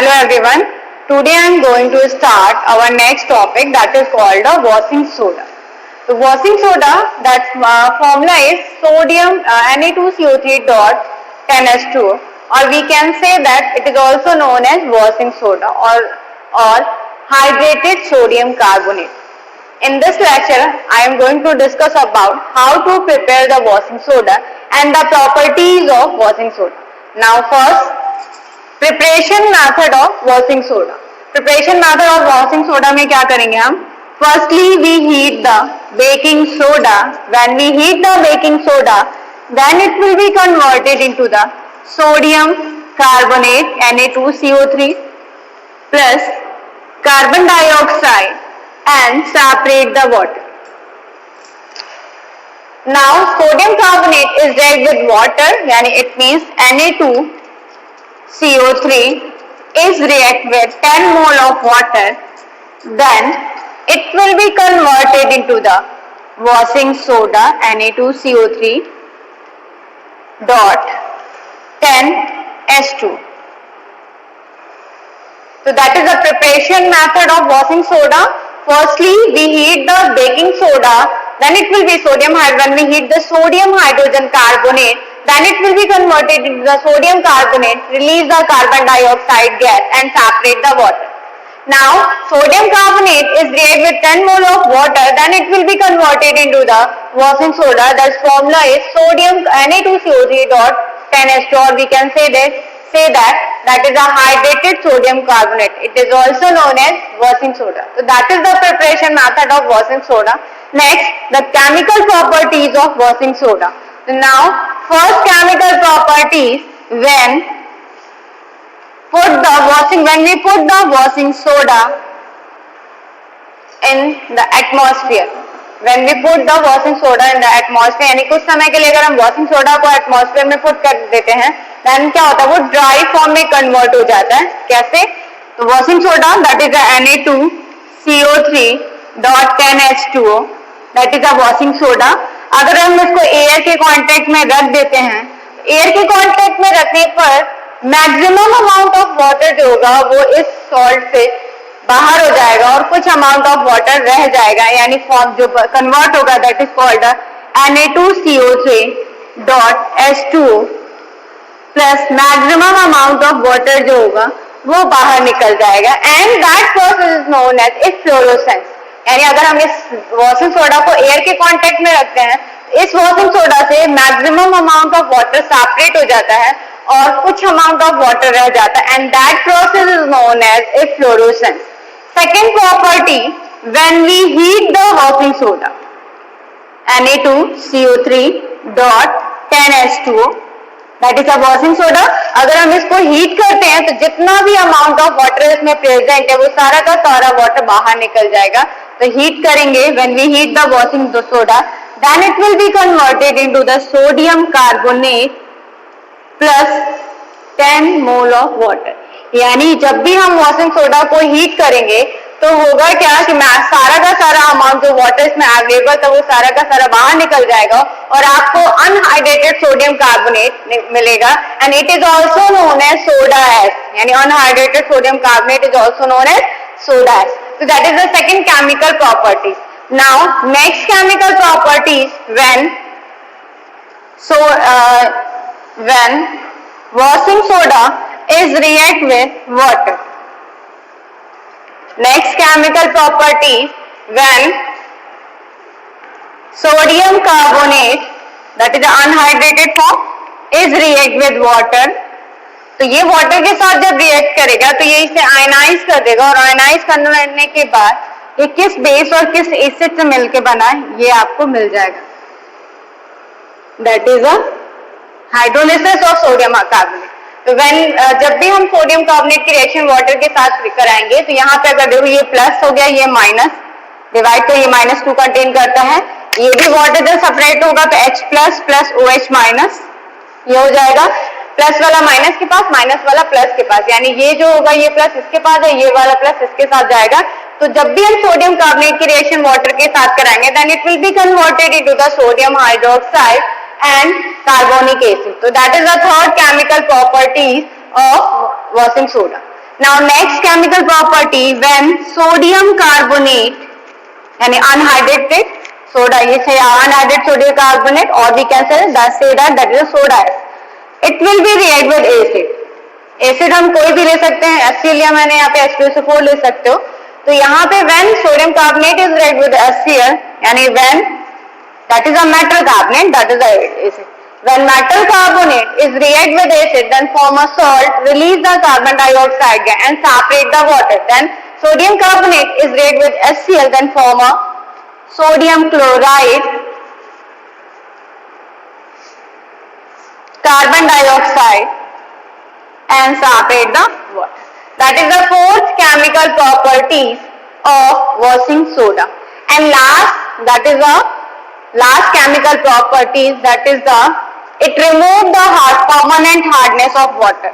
Hello everyone. Today I am going to start our next topic, that is called a washing soda. The washing soda, that formula is sodium Na2CO3 dot 10H2O, or we can say that it is also known as washing soda or hydrated sodium carbonate. In this lecture, I am going to discuss about how to prepare the washing soda and the properties of washing soda. Now first, preparation method of washing soda. Preparation method of washing soda में क्या करेंगे हम? Firstly we heat the baking soda. When we heat the baking soda, then it will be converted into the sodium carbonate Na2CO3 plus carbon dioxide and separate the water. Now sodium carbonate is react with water, यानी it means Na2CO3 is react with 10 mole of water, then it will be converted into the washing soda Na2CO3 dot 10H2. So that is the preparation method of washing soda. Firstly, we heat the baking soda, then it will be sodium hydrogen. When we heat the sodium hydrogen carbonate, then it will be converted into the sodium carbonate, release the carbon dioxide gas and separate the water. Now sodium carbonate is react with 10 mole of water, then it will be converted into the washing soda. That formula is sodium Na2CO3 dot 10H2, or we can say that is a hydrated sodium carbonate. It is also known as washing soda. So that is the preparation method of washing soda. Next, the chemical properties of washing soda. Now first chemical properties, when we put the washing soda in the atmosphere, when we put the washing soda in the atmosphere, यानी कुछ समय के लिए अगर हम washing soda को atmosphere में put कर देते हैं, then क्या होता है, वो dry form में convert हो जाता है. कैसे? तो washing soda, that is a Na2CO3 dot 10H2O, that is a washing soda. अगर हम इसको एयर के कांटेक्ट में रख देते हैं, एयर के कांटेक्ट में रखने पर मैक्सिमम अमाउंट ऑफ वाटर जो होगा वो इस सॉल्ट से बाहर हो जाएगा और कुछ अमाउंट ऑफ वाटर रह जाएगा, यानी फॉर्म जो कन्वर्ट होगा, that is called Na2CO3 dot H2O plus maximum amount of water जो होगा वो बाहर निकल जाएगा, and that process is known as efflorescence. यानी अगर हम इस वॉशिंग सोडा को एयर के कांटेक्ट में रखते हैं, इस वॉशिंग सोडा से maximum amount of water separate हो जाता है और कुछ अमाउंट ऑफ वाटर रह जाता है, and that process is known as efflorescence. Second property, when we heat the washing soda Na2CO3 dot 10H2O, that is a washing soda. अगर हम इसको हीट करते हैं तो जितना भी अमाउंट ऑफ वाटर इसमें प्रेजेंट है वो सारा का सारा वाटर बाहर निकल जाएगा. तो हीट करेंगे, when we heat the washing soda, then it will be converted into the sodium carbonate plus 10 mole of water. यानी जब भी हम वॉशिंग सोडा को हीट करेंगे तो होगा क्या कि सारा का सारा अमाउंट जो वाटर इसमें अवेलेबल था वो सारा का सारा बाहर निकल जाएगा और आपको अनहाइड्रेटेड सोडियम कार्बोनेट मिलेगा, and it is also known as soda ash. यानी anhydrated sodium carbonate is also known as soda ash. So that is the second chemical properties. Now next chemical properties, when washing soda is react with water. Next chemical properties, when sodium carbonate, that is the unhydrated form, is react with water. तो ये water के साथ जब react करेगा तो ये इसे ionise कर देगा, और आयनाइज करने के बाद ये किस बेस और किस एसिड से मिलकर बना है ये आपको मिल जाएगा. That is a hydrolysis of sodium carbonate. तो जब भी हम सोडियम कार्बोनेट की रिएक्शन वाटर के साथ कराएंगे तो यहाँ पे अगर देखो ये प्लस हो गया, ये माइनस डिवाइड, तो ये -2 कंटेन करता है. ये भी वाटर जब सेपरेट होगा तो H plus plus OH minus, ये हो जाएगा प्लस वाला माइनस के पास, माइनस वाला प्लस के पास, यानी ये जो होगा ये प्लस इसके पास है, ये वाला प्लस इसके साथ जाएगा. तो जब भी हम सोडियम कार्बोनेट की रिएक्शन वाटर के साथ कराएंगे, then it will be converted into the sodium hydroxide and carbonic acid. तो that is the third chemical properties of washing soda. Now next chemical property, when sodium carbonate यानी unhydrated soda, ये say unhydrated sodium carbonate, or we can say that is a soda ash. It will be react with acid. Acid हम कोई भी ले सकते हैं, HCl या मैंने यहाँ पे H2SO4 ले सकते हो. तो यहाँ पे when sodium carbonate is react with HCl, यानी when that is a metal carbonate, that is a acid. When metal carbonate is react with acid, then form a salt, release the carbon dioxide gas and separate the water. Then sodium carbonate is react with HCl, then form a sodium chloride, carbon dioxide and separate the water. That is the fourth chemical properties of washing soda. And that is the last chemical properties, that is it remove the permanent hardness of water.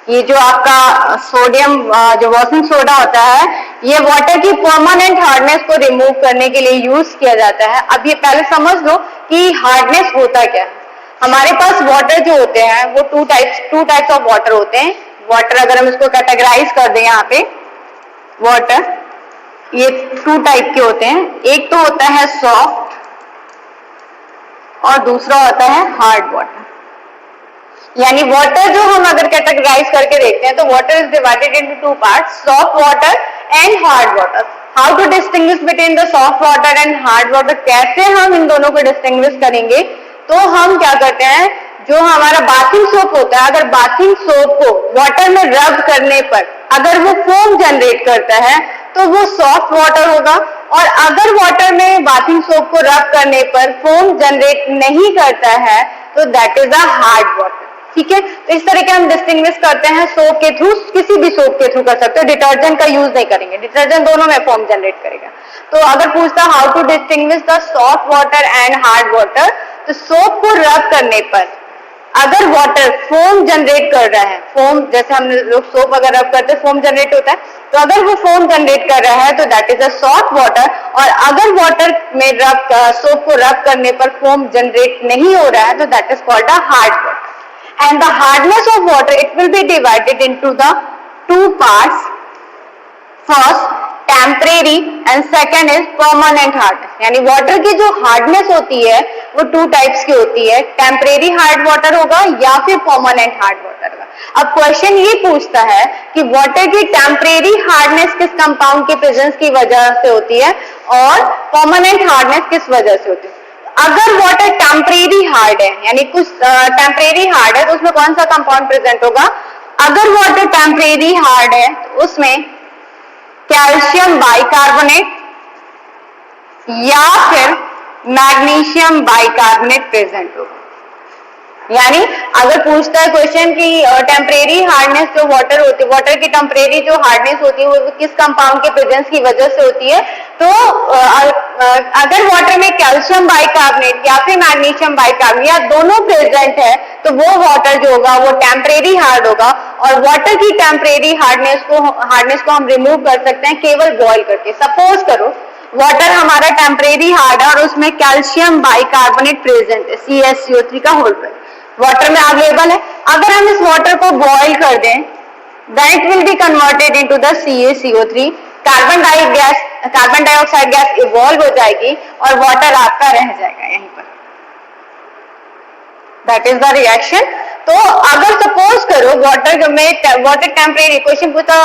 ये जो आपका sodium जो washing soda होता है, ये water की permanent hardness को remove करने के लिए यूज किया जाता है. अब ये पहले समझ लो कि हार्डनेस होता क्या है. हमारे पास वाटर जो होते हैं वो टू टाइप्स ऑफ वाटर होते हैं. वाटर अगर हम इसको कैटेगराइज कर दें यहाँ पे, वाटर ये टू टाइप के होते हैं. एक तो होता है सॉफ्ट और दूसरा होता है हार्ड वाटर. यानी वाटर जो हम अगर कैटेगराइज करके देखते हैं तो water is divided into two parts, soft water and hard water. How to distinguish between the soft water and hard water, कैसे हम इन दोनों को डिस्टिंग्विश करेंगे? तो हम क्या करते हैं, जो हमारा बाथिंग सोप होता है, अगर बाथिंग सोप को वाटर में रब करने पर अगर वो फोम जनरेट करता है तो वो सॉफ्ट वाटर होगा. और अगर वाटर में बाथिंग सोप को रब करने पर फोम जनरेट नहीं करता है तो that is a hard water. ठीक है, तो इस तरह के हम डिस्टिंग्विश करते हैं सोप के थ्रू. किसी भी सोप के थ्रू कर सकते हो, डिटर्जेंट का यूज नहीं करेंगे, डिटर्जेंट दोनों में फोम जनरेट करेगा. तो अगर पूछता how to distinguish the soft water and hard water, तो सोप को रब करने पर अगर वाटर फोम जनरेट कर रहा है, फोम जैसे हम लोग सोप अगर रब करते हैं फोम जनरेट होता है, तो अगर वो फोम जनरेट कर रहा है तो that is a soft water. और अगर वाटर में सोप को रब करने पर फोम जनरेट नहीं हो रहा है तो that is called a hard water. And the hardness of water, it will be divided into the two parts. First temporary and second is permanent hardness. यानी वाटर की जो हार्डनेस होती है वो टू टाइप्स की होती है, टेम्परेरी हार्ड वाटर होगा या फिर परमानेंट हार्ड वाटर होगा. अब क्वेश्चन ये पूछता है कि वाटर की टेम्परेरी हार्डनेस किस कंपाउंड के प्रेजेंस की वजह से होती है और परमानेंट हार्डनेस किस वजह से होती है. अगर वाटर टेम्परेरी हार्ड है, यानी कुछ टेम्परेरी हार्ड है, तो उसमें कौन सा कंपाउंड प्रेजेंट होगा? अगर वाटर टेम्परेरी हार्ड है तो उसमें कैल्शियम बाइकार्बोनेट या फिर मैग्नीशियम बाइकार्बोनेट प्रेजेंट होगा. यानी अगर पूछता है क्वेश्चन कि टेम्परेरी हार्डनेस जो वाटर होती है, वाटर की टेम्परेरी जो हार्डनेस होती है वो किस कंपाउंड के प्रेजेंस की वजह से होती है, तो अगर वाटर में कैल्शियम बाइकार्बोनेट या फिर मैग्नीशियम बाइकार्बोनेट या दोनों प्रेजेंट है तो वो वाटर जो होगा वो टेम्परेरी हार्ड होगा. और वाटर की टेम्परेरी हार्डनेस को हम रिमूव कर सकते हैं केवल बॉईल करके. सपोज करो वाटर हमारा टेम्परेरी हार्ड है और उसमें कैल्शियम बाइकार्बोनेट प्रेजेंट है, CaCO3 का होल पे वाटर में अवेलेबल है. अगर हम इस वाटर को बॉईल कर दें then it will be converted into the CaCO3, carbon dioxide gas evolve हो जाएगी और वाटर आपका रह जाएगा यहीं पर. That is the reaction. तो अगर सपोज करो वाटर टेम्परेरी क्वेश्चन पूछा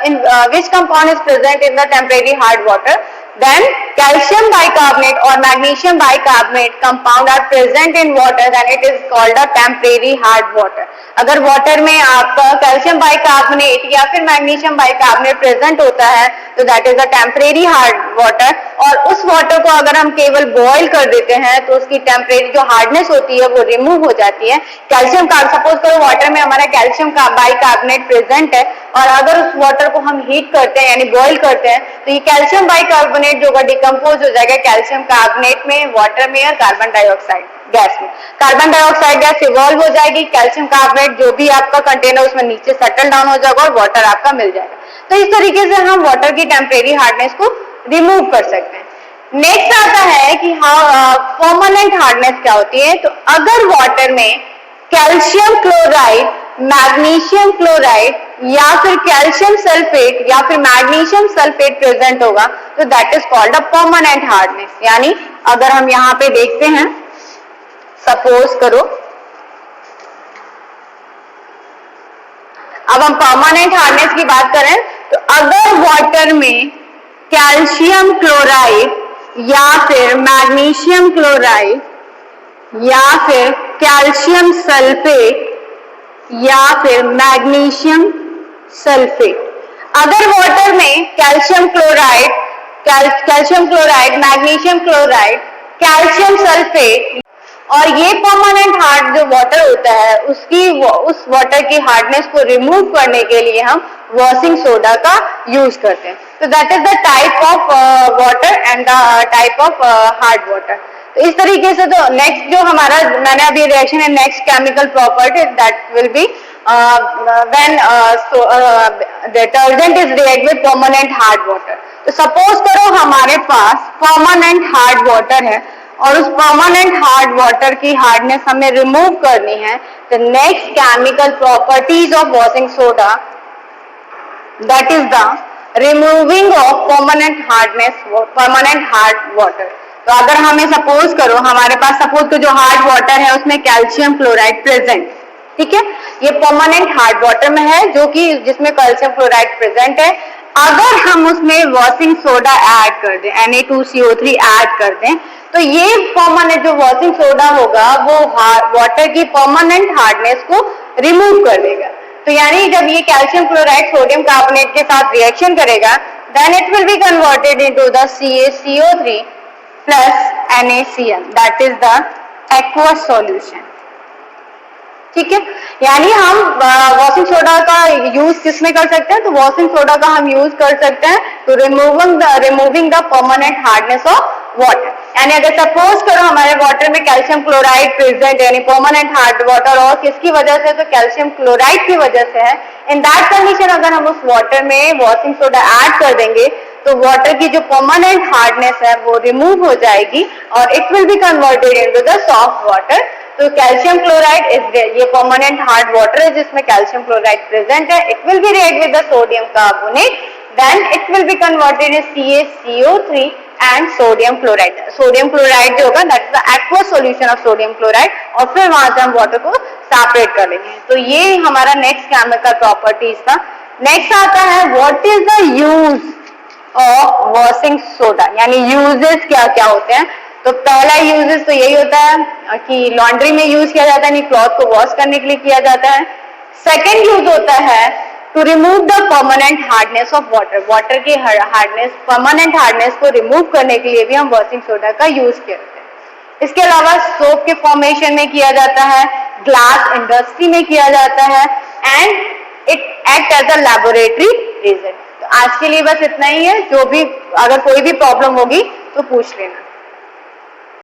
in which compound is present in the temporary hard water, then calcium bicarbonate or magnesium bicarbonate compound are present in water, then it is called a temporary hard water. अगर water में आपका calcium bicarbonate या फिर magnesium bicarbonate present होता है तो that is a temporary hard water. और उस वाटर को अगर हम केवल बॉईल कर देते हैं तो उसकी टेम्परेरी जो हार्डनेस होती है वो रिमूव हो जाती है. कैल्शियम का सपोज करो वाटर में हमारा कैल्शियम का बाइकार्बोनेट प्रेजेंट है और अगर उस वाटर को हम हीट करते हैं यानी बॉईल करते हैं तो ये कैल्शियम बाइकार्बोनेट जो डिकम्पोज हो जाएगा कैल्शियम कार्बोनेट में, वाटर में और कार्बन डाइऑक्साइड गैस में. कार्बन डाइऑक्साइड गैस इवॉल्व हो जाएगी, कैल्शियम कार्बोनेट जो भी आपका कंटेनर उसमें नीचे सेटल डाउन हो जाएगा और वाटर आपका मिल जाएगा. तो इस तरीके से हम वाटर की टेम्परेरी हार्डनेस को रिमूव कर सकते हैं. नेक्स्ट आता है कि परमानेंट हार्डनेस क्या होती है. तो अगर वाटर में कैल्शियम क्लोराइड, मैग्नीशियम क्लोराइड या फिर कैल्शियम सल्फेट या फिर मैग्नीशियम सल्फेट प्रेजेंट होगा तो that is called a permanent hardness. यानी अगर हम यहाँ पे देखते हैं, सपोज करो अब हम परमानेंट हार्डनेस की बात करें तो अगर वाटर में कैल्शियम क्लोराइड या फिर मैग्नीशियम क्लोराइड या फिर कैल्शियम सल्फेट या फिर मैग्नीशियम सल्फेट, अगर वाटर में calcium chloride, magnesium chloride, calcium sulphate और ये परमानेंट हार्ड जो वाटर होता है उस वाटर की हार्डनेस को रिमूव करने के लिए हम वॉशिंग सोडा का यूज करते हैं। तो that is the type of water and the type of hard water. तो इस तरीके से तो नेक्स्ट जो हमारा मैंने अभी रिएक्शन है next chemical property that will be when detergent is react with permanent hard water. तो सपोज करो हमारे पास परमानेंट हार्ड वाटर है और उस परमानेंट हार्ड वाटर की हार्डनेस हमें रिमूव करनी है। तो next chemical properties of washing soda that is the removing of permanent hard water. तो अगर हमें सपोज करो हमारे पास सपोज तो जो हार्ड वाटर है उसमें कैल्शियम क्लोराइड प्रेजेंट, ठीक है, ये परमानेंट हार्ड वाटर में है जो कि जिसमें कैल्शियम क्लोराइड प्रेजेंट है। अगर हम उसमें वॉशिंग सोडा ऐड कर दें, Na2CO3 ऐड कर दें, तो ये परमानेंट जो वॉशिंग सोडा होगा वो वाटर की परमानेंट हार्डनेस को रिमूव कर देगा। तो यानी जब ये कैल्शियम क्लोराइड सोडियम कार्बोनेट के साथ रिएक्शन करेगा then it will be converted into the CaCO3 plus NaCl, that is the aqueous solution। ठीक है, यानी हम वॉशिंग सोडा का यूज किसमें कर सकते हैं? तो वॉशिंग सोडा का हम यूज कर सकते हैं तो removing the permanent hardness of water. यानी अगर सपोज करो हमारे वाटर में कैल्शियम क्लोराइड प्रेजेंट यानी परमानेंट हार्ड वाटर और किसकी वजह से? तो कैल्शियम क्लोराइड की वजह से है। इन दैट कंडीशन अगर हम उस वाटर में वॉशिंग सोडा ऐड कर देंगे तो वाटर की जो परमानेंट हार्डनेस है वो रिमूव हो जाएगी और it will be converted into the soft water. तो कैल्शियम क्लोराइड इज ये परमानेंट हार्ड वाटर है जिसमें कैल्शियम क्लोराइड प्रेजेंट है। It will be react with the sodium carbonate, then it will be converted in CaCO3 and sodium chloride. Sodium chloride जो होगा that is the aqueous solution of sodium chloride और फिर वहां से हम water को separate कर लेंगे। तो ये हमारा नेक्स्ट केमिकल प्रॉपर्टीज था। नेक्स्ट आता है what is the use of washing soda, यानी यूजेस क्या क्या होते हैं। तो पहला यूजेस तो यही होता है कि लॉन्ड्री में यूज किया जाता है, यानी क्लॉथ को वॉश करने के लिए किया जाता है। सेकेंड यूज होता है to remove the permanent hardness of water, water की हार्डनेस परमानेंट हार्डनेस को रिमूव करने के लिए भी हम वॉशिंग सोडा का यूज करते हैं। इसके अलावा सोप के फॉर्मेशन में किया जाता है, ग्लास इंडस्ट्री में किया जाता है and it act as a laboratory result. तो आज के लिए बस इतना ही है। जो भी अगर कोई भी प्रॉब्लम होगी तो पूछ लेना।